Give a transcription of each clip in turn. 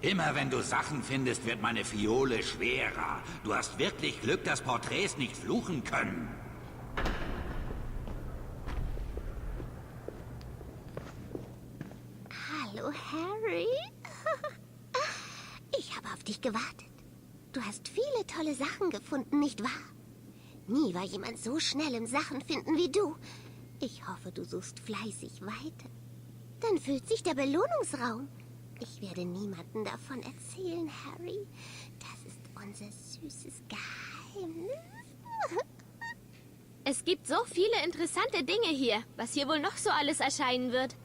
Immer wenn du Sachen findest, wird meine Fiole schwerer. Du hast wirklich Glück, dass Porträts nicht fluchen können. Hallo, Harry. Ich habe auf dich gewartet. Du hast viele tolle Sachen gefunden, nicht wahr? Nie war jemand so schnell im Sachen finden wie du. Ich hoffe, du suchst fleißig weiter. Dann füllt sich der Belohnungsraum. Ich werde niemandem davon erzählen, Harry. Das ist unser süßes Geheimnis. Es gibt so viele interessante Dinge hier, was hier wohl noch so alles erscheinen wird.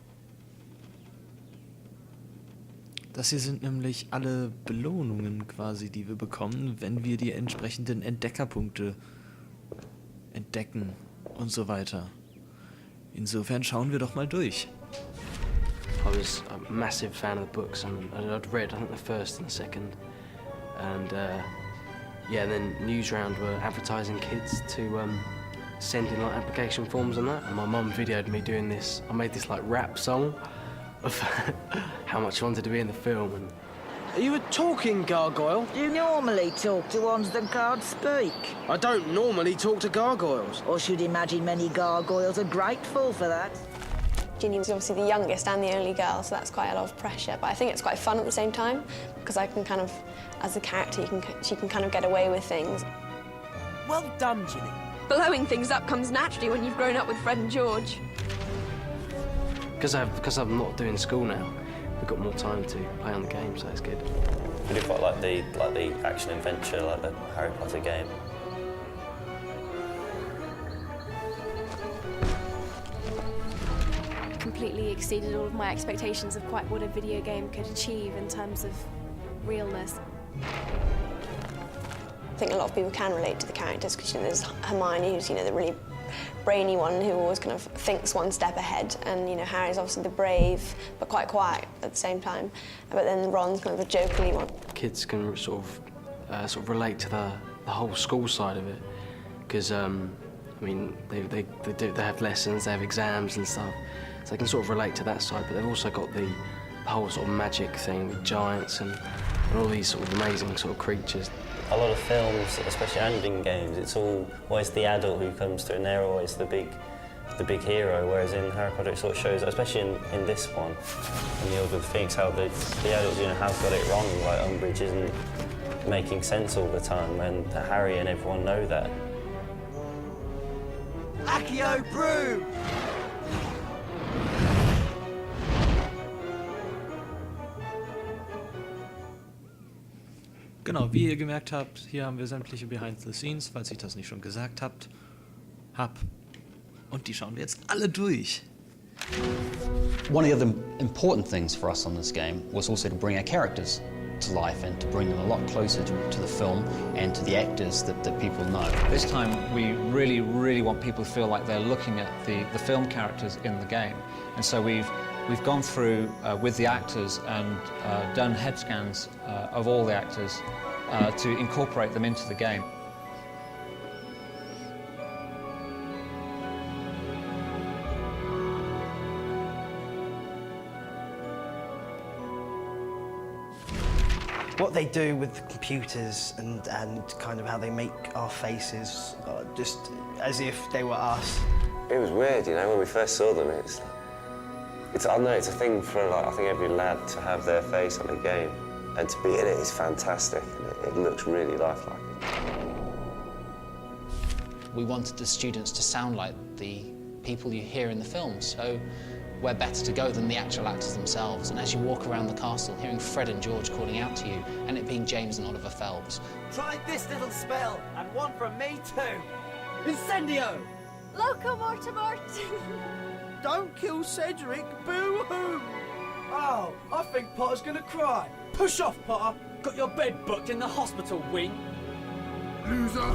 Das hier sind nämlich alle Belohnungen quasi, die wir bekommen, wenn wir die entsprechenden Entdeckerpunkte entdecken und so weiter. Insofern schauen wir doch mal durch. I was a massive fan of the books, and I'd read, I think, the first and the second. And yeah, then Newsround were advertising kids to send in like application forms and that. And my mum videoed me doing this. I made this like rap song of how much I wanted to be in the film. And are you a talking gargoyle? You normally talk to ones that can't speak. I don't normally talk to gargoyles. Or should imagine many gargoyles are grateful for that. Ginny's obviously the youngest and the only girl, so that's quite a lot of pressure. But I think it's quite fun at the same time, because I can kind of, as a character, she can kind of get away with things. Well done, Ginny. Blowing things up comes naturally when you've grown up with Fred and George. Because I'm not doing school now, we've got more time to play on the game, so it's good. I do quite like the action adventure, like the Harry Potter game. Completely exceeded all of my expectations of quite what a video game could achieve in terms of realness. I think a lot of people can relate to the characters, because there's Hermione, who's the really brainy one who always kind of thinks one step ahead, and Harry's obviously the brave but quite quiet at the same time. But then Ron's kind of the jokerly one. Kids can sort of relate to the whole school side of it, because I mean they have lessons, they have exams and stuff, so they can sort of relate to that side. But they've also got the whole sort of magic thing with giants and all these sort of amazing sort of creatures. A lot of films, especially and in games, it's always the adult who comes through, and they're always the big hero. Whereas in Harry Potter, it sort of shows, especially in this one, in the Order of the Phoenix, how the adults have got it wrong. Like Umbridge isn't making sense all the time, and Harry and everyone know that. Accio Brew! Genau, wie ihr gemerkt habt, hier haben wir sämtliche Behind the Scenes, falls ich das nicht schon gesagt habe. Und die schauen wir jetzt alle durch. One of the other important things for us on this game was also to bring our characters to life and to bring them a lot closer to the film and to the actors that people know. This time we really want people to feel like they're looking at the film characters in the game. And so we've gone through with the actors and done head scans of all the actors to incorporate them into the game. What they do with the computers and kind of how they make our faces, just as if they were us. It was weird, when we first saw them. It's I don't know, it's a thing for I think every lad to have their face on a game, and to be in it is fantastic. It looks really lifelike. We wanted the students to sound like the people you hear in the film, so where better to go than the actual actors themselves? And as you walk around the castle, hearing Fred and George calling out to you, and it being James and Oliver Phelps. Try this little spell, and one from me too. Incendio! Loco Mortimort! Don't kill Cedric, boo-hoo! Oh, I think Potter's gonna cry. Push off, Potter. Got your bed booked in the hospital wing. Loser!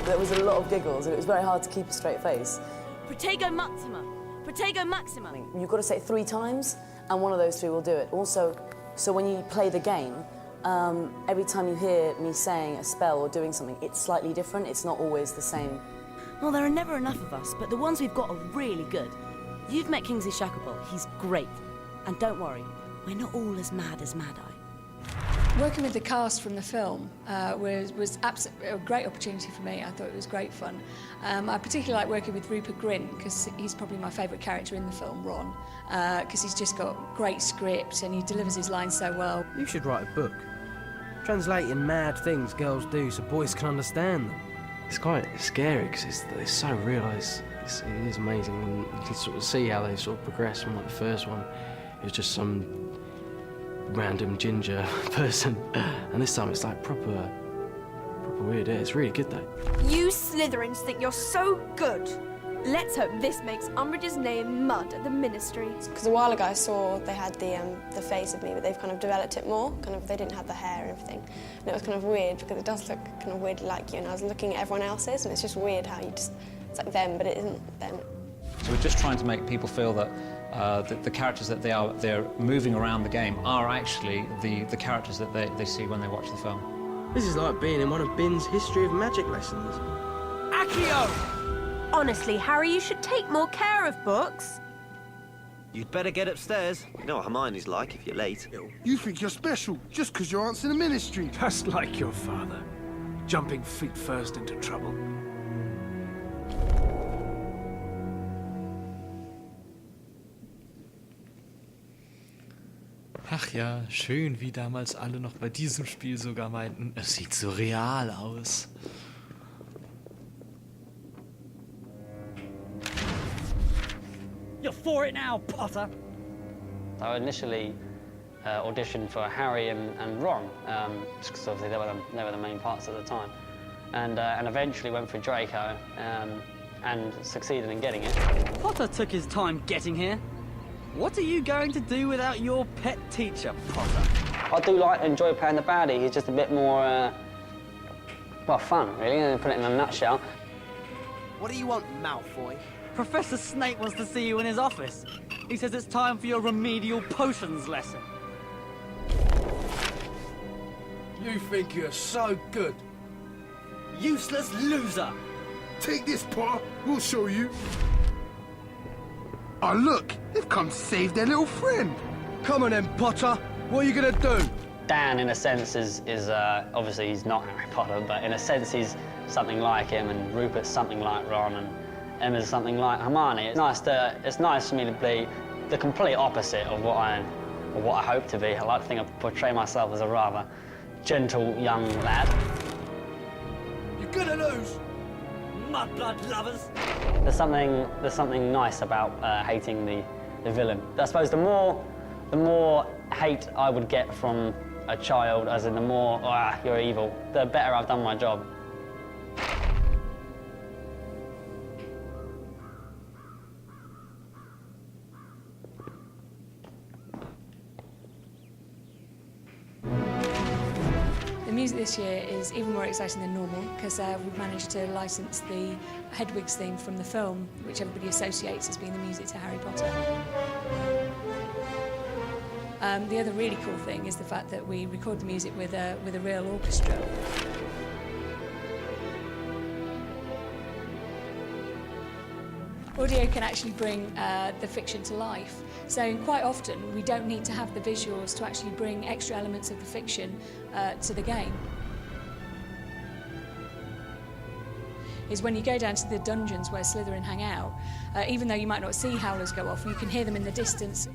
There was a lot of giggles, and it was very hard to keep a straight face. Protego Maxima! Protego Maxima! You've got to say it 3 times, and one of those 3 will do it. Also, so when you play the game, every time you hear me saying a spell or doing something, it's slightly different. It's not always the same. Well, there are never enough of us, but the ones we've got are really good. You've met Kingsley Shacklebolt. He's great. And don't worry, we're not all as Mad Eye. Working with the cast from the film was absolutely a great opportunity for me. I thought it was great fun. I particularly like working with Rupert Grint because he's probably my favourite character in the film, Ron, because he's just got great script and he delivers his lines so well. You should write a book. Translating mad things girls do so boys can understand them. It's quite scary because it's so real. It is amazing, and you can sort of see how they sort of progress from like the first one. It was just some random ginger person, and this time it's like proper weird. Yeah, it's really good though. You Slytherins think you're so good. Let's hope this makes Umbridge's name mud at the Ministry. Because a while ago I saw they had the face of me, but they've kind of developed it more. They didn't have the hair and everything. And it was kind of weird because it does look kind of weirdly like you. And I was looking at everyone else's, and it's just weird how it's like them, but it isn't them. So we're just trying to make people feel that the characters that they're moving around the game are actually the characters that they see when they watch the film. This is like being in one of Bin's History of Magic lessons. Accio! Honestly, Harry, you should take more care of books. You'd better get upstairs. You know what Hermione's like if you're late. You think you're special just because your aunt's in the Ministry. Just like your father, jumping feet first into trouble. Ach ja, schön, wie damals alle noch bei diesem Spiel sogar meinten, es sieht so real aus. You're for it now, Potter. I initially auditioned for Harry and Ron, just because obviously they were the main parts at the time, and eventually went for Draco and succeeded in getting it. Potter took his time getting here. What are you going to do without your pet teacher, Potter? I do enjoy playing the baddie. He's just a bit more, well, fun, really, put it in a nutshell. What do you want, Malfoy? Professor Snape wants to see you in his office. He says it's time for your remedial potions lesson. You think you're so good. Useless loser. Take this, Potter. We'll show you. Oh, look. They've come to save their little friend. Come on then, Potter. What are you going to do? Dan, in a sense, is obviously he's not Harry Potter, but in a sense he's something like him, and Rupert's something like Ron, and Emma's something like Hermione. It's nice for me to be the complete opposite of what I hope to be. I like to think I portray myself as a rather gentle young lad. You're gonna lose, mudblood lovers. There's something nice about hating the villain. I suppose the more hate I would get from a child, as in the more you're evil, the better I've done my job. The music this year is even more exciting than normal because we've managed to license the Hedwig's theme from the film, which everybody associates as being the music to Harry Potter. The other really cool thing is the fact that we record the music with a real orchestra. Audio can actually bring the fiction to life. So quite often we don't need to have the visuals to actually bring extra elements of the fiction to the game. Is when you go down to the dungeons where Slytherin hang out, even though you might not see howlers go off, you can hear them in the distance.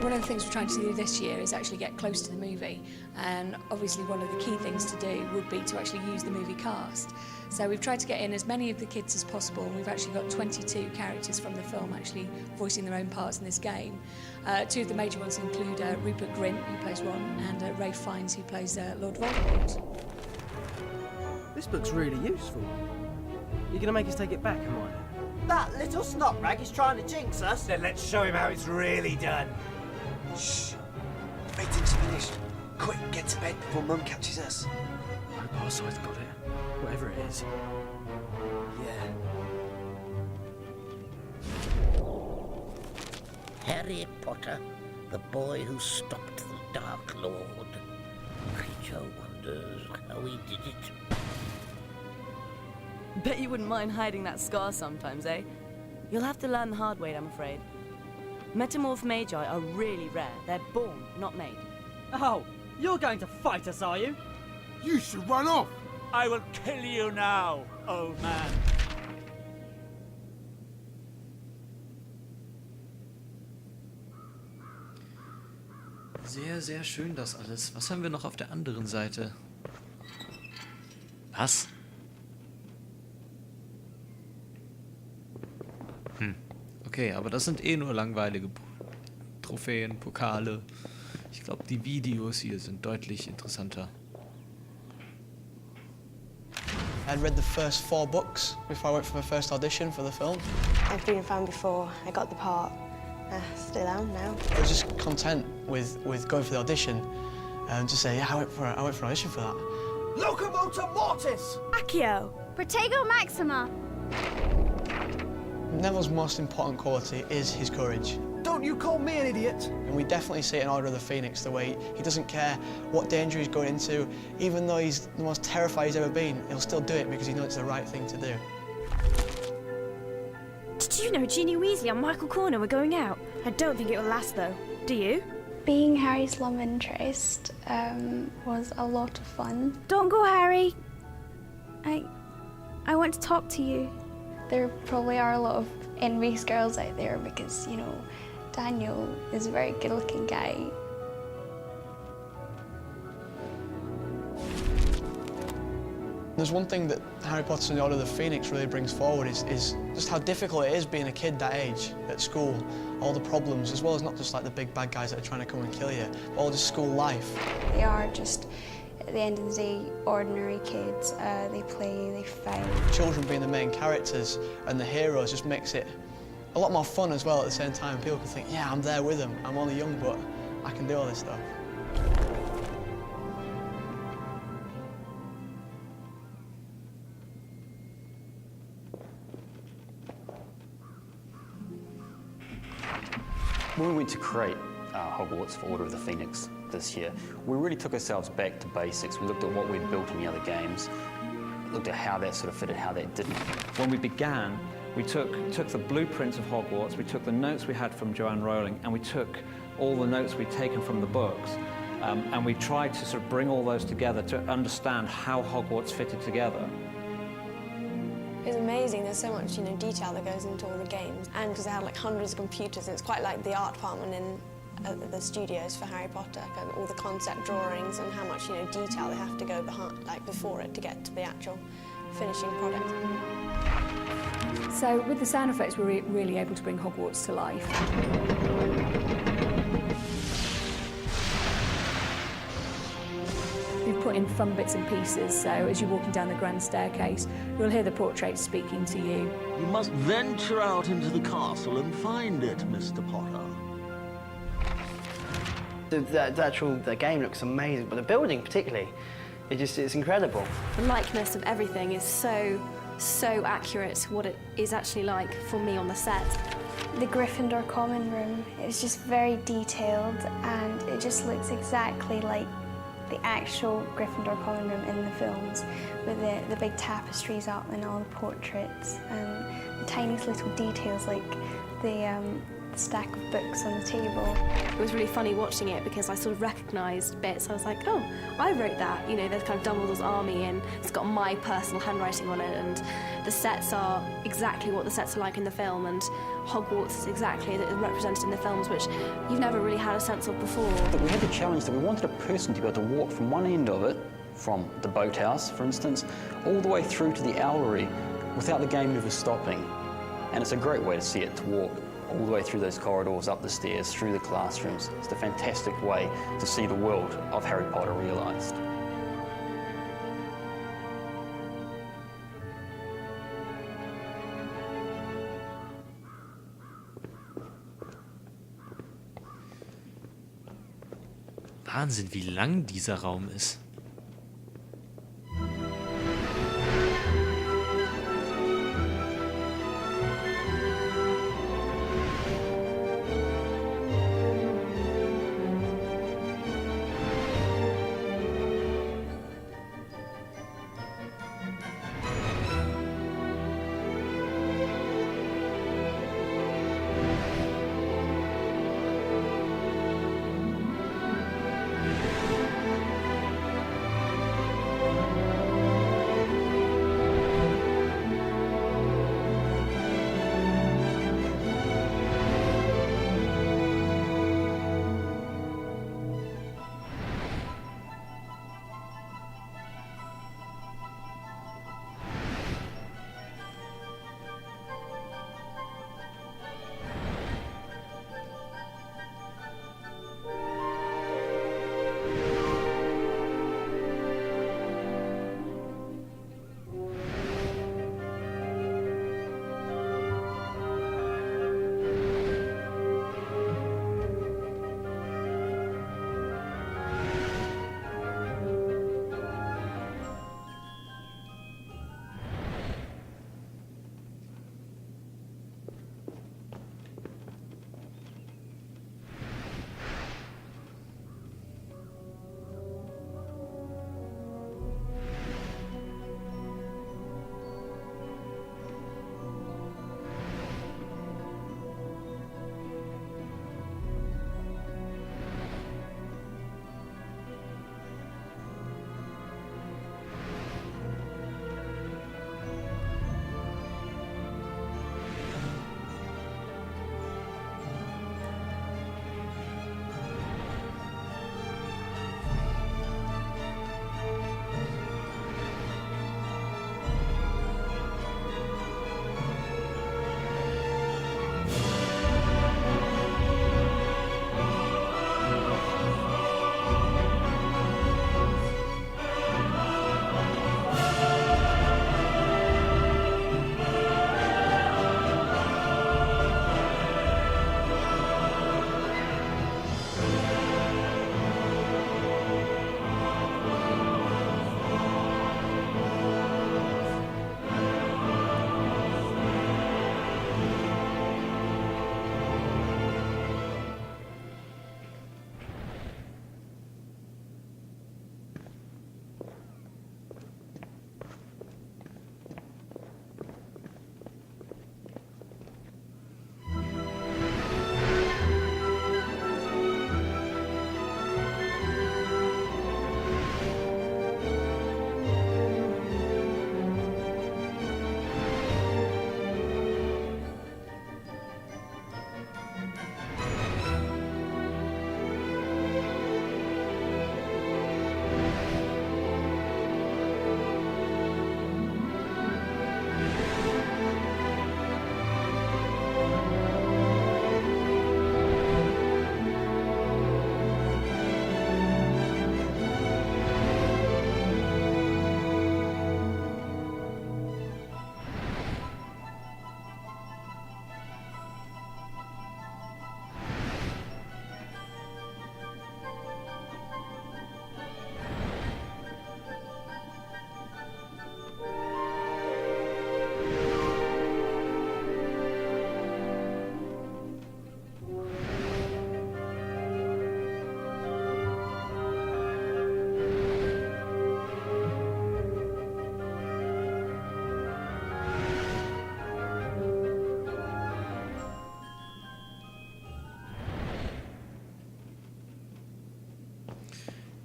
One of the things we're trying to do this year is actually get close to the movie, and obviously one of the key things to do would be to actually use the movie cast. So we've tried to get in as many of the kids as possible, and we've actually got 22 characters from the film actually voicing their own parts in this game. Two of the major ones include Rupert Grint, who plays Ron, and Ralph Fiennes, who plays Lord Voldemort. This book's really useful. You're going to make us take it back, Hermione? That little snot rag is trying to jinx us. Then let's show him how it's really done. Shh. Meeting's finished. Quick, get to bed before Mum catches us. I hope our side's got it. Whatever it is. Yeah. Harry Potter, the boy who stopped the Dark Lord. Creature wonders how he did it. Bet you wouldn't mind hiding that scar sometimes, eh? You'll have to learn the hard way, I'm afraid. Metamorph magi are really rare. They're born, not made. Oh, you're going to fight us, are you? You should run off. I will kill you now, old man. Sehr, sehr schön das alles. Was haben wir noch auf der anderen Seite? Was? Okay, aber das sind eh nur langweilige Trophäen, Pokale. Ich glaube, die Videos hier sind deutlich interessanter. I'd read the first 4 books before I went for my first audition for the film. I've been a fan before I got the part. Still am now. I was just content with going for the audition and just say, yeah, I went for an audition for that. Locomotor Mortis! Accio, Protego Maxima. Neville's most important quality is his courage. Don't you call me an idiot? And we definitely see it in Order of the Phoenix, the way he doesn't care what danger he's going into. Even though he's the most terrified he's ever been, he'll still do it because he knows it's the right thing to do. Did you know Ginny Weasley and Michael Corner were going out? I don't think it will last, though. Do you? Being Harry's love interest was a lot of fun. Don't go, Harry. I want to talk to you. There probably are a lot of envious girls out there because, you know, Daniel is a very good-looking guy. There's one thing that Harry Potter and the Order of the Phoenix really brings forward is just how difficult it is being a kid that age at school. All the problems, as well as not just like the big bad guys that are trying to come and kill you, but all just school life. They are just, at the end of the day, ordinary kids. They play, they fight. Children being the main characters and the heroes just makes it a lot more fun as well at the same time. People can think, yeah, I'm there with them. I'm only young, but I can do all this stuff. When we went to create Hogwarts for Order of the Phoenix this year, we really took ourselves back to basics. We looked at what we'd built in the other games, looked at how that sort of fitted, how that didn't. When we began, we took the blueprints of Hogwarts, we took the notes we had from Joanne Rowling, and we took all the notes we'd taken from the books, and we tried to sort of bring all those together to understand how Hogwarts fitted together. It's amazing. There's so much, detail that goes into all the games, and because they had like hundreds of computers, and it's quite like the art department in the studios for Harry Potter, and all the concept drawings and how much detail they have to go behind, like before it, to get to the actual finishing product. So with the sound effects, we're really able to bring Hogwarts to life. We've put in fun bits and pieces, so as you're walking down the grand staircase, you'll hear the portrait speaking to you. You must venture out into the castle and find it, Mr. Potter. The game looks amazing, but the building particularly, it's incredible. The likeness of everything is so accurate to what it is actually like for me on the set. The Gryffindor common room, it was just very detailed and it just looks exactly like the actual Gryffindor common room in the films, with the big tapestries up and all the portraits and the tiniest little details like the stack of books on the table. It was really funny watching it because I sort of recognised bits. I was like, oh, I wrote that. There's kind of Dumbledore's army and it's got my personal handwriting on it, and the sets are exactly what the sets are like in the film, and Hogwarts is exactly represented in the films, which you've never really had a sense of before. But we had the challenge that we wanted a person to be able to walk from one end of it, from the boathouse, for instance, all the way through to the owlery without the game ever stopping. And it's a great way to see it, to walk all the way through those corridors, up the stairs, through the classrooms. It's a fantastic way to see the world of Harry Potter realised. Wahnsinn, wie lang dieser Raum ist.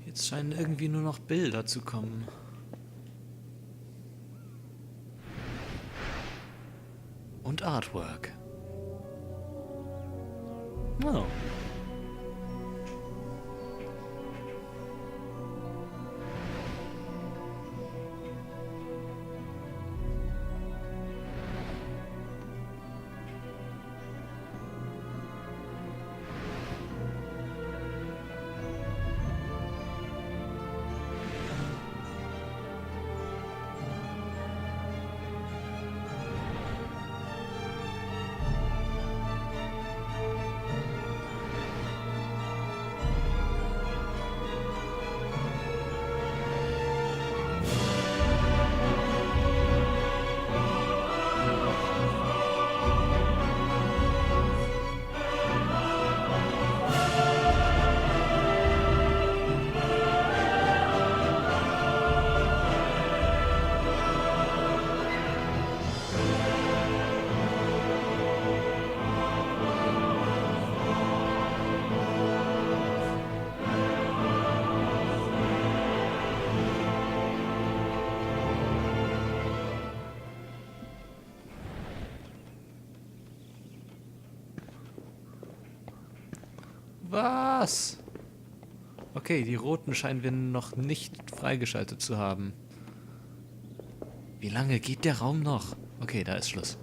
Jetzt scheinen irgendwie nur noch Bilder zu kommen. Und Artwork. Oh. Was? Okay, die roten scheinen wir noch nicht freigeschaltet zu haben. Wie lange geht der Raum noch? Okay, da ist Schluss.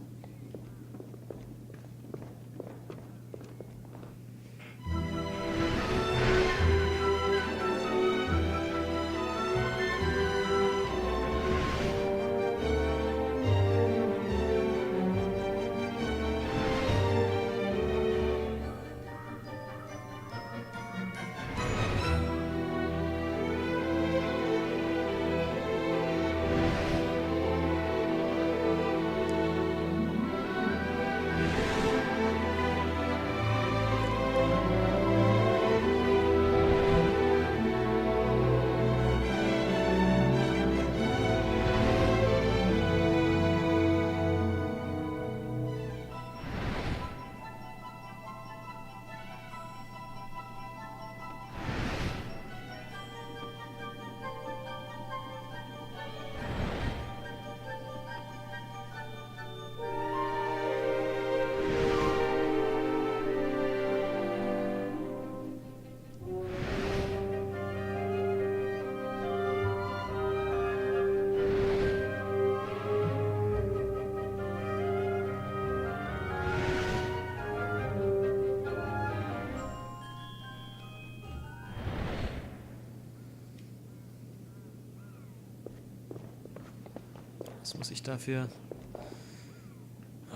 Was muss ich dafür?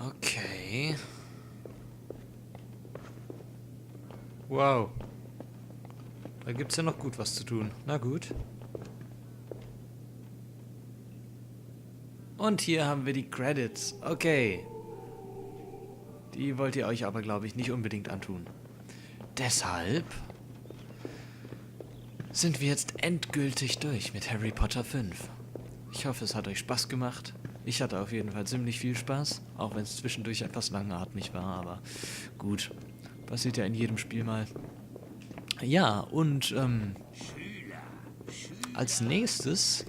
Okay. Wow. Da gibt's ja noch gut was zu tun. Na gut. Und hier haben wir die Credits. Okay. Die wollt ihr euch aber, glaube ich, nicht unbedingt antun. Deshalb sind wir jetzt endgültig durch mit Harry Potter 5. Ich hoffe, es hat euch Spaß gemacht. Ich hatte auf jeden Fall ziemlich viel Spaß, auch wenn es zwischendurch etwas langatmig war, aber gut. Passiert ja in jedem Spiel mal. Ja, und als nächstes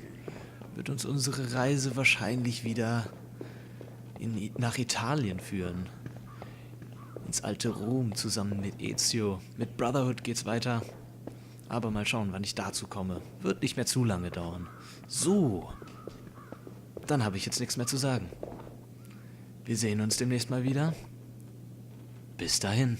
wird uns unsere Reise wahrscheinlich wieder nach Italien führen. Ins alte Rom zusammen mit Ezio. Mit Brotherhood geht's weiter. Aber mal schauen, wann ich dazu komme. Wird nicht mehr zu lange dauern. So. Dann habe ich jetzt nichts mehr zu sagen. Wir sehen uns demnächst mal wieder. Bis dahin.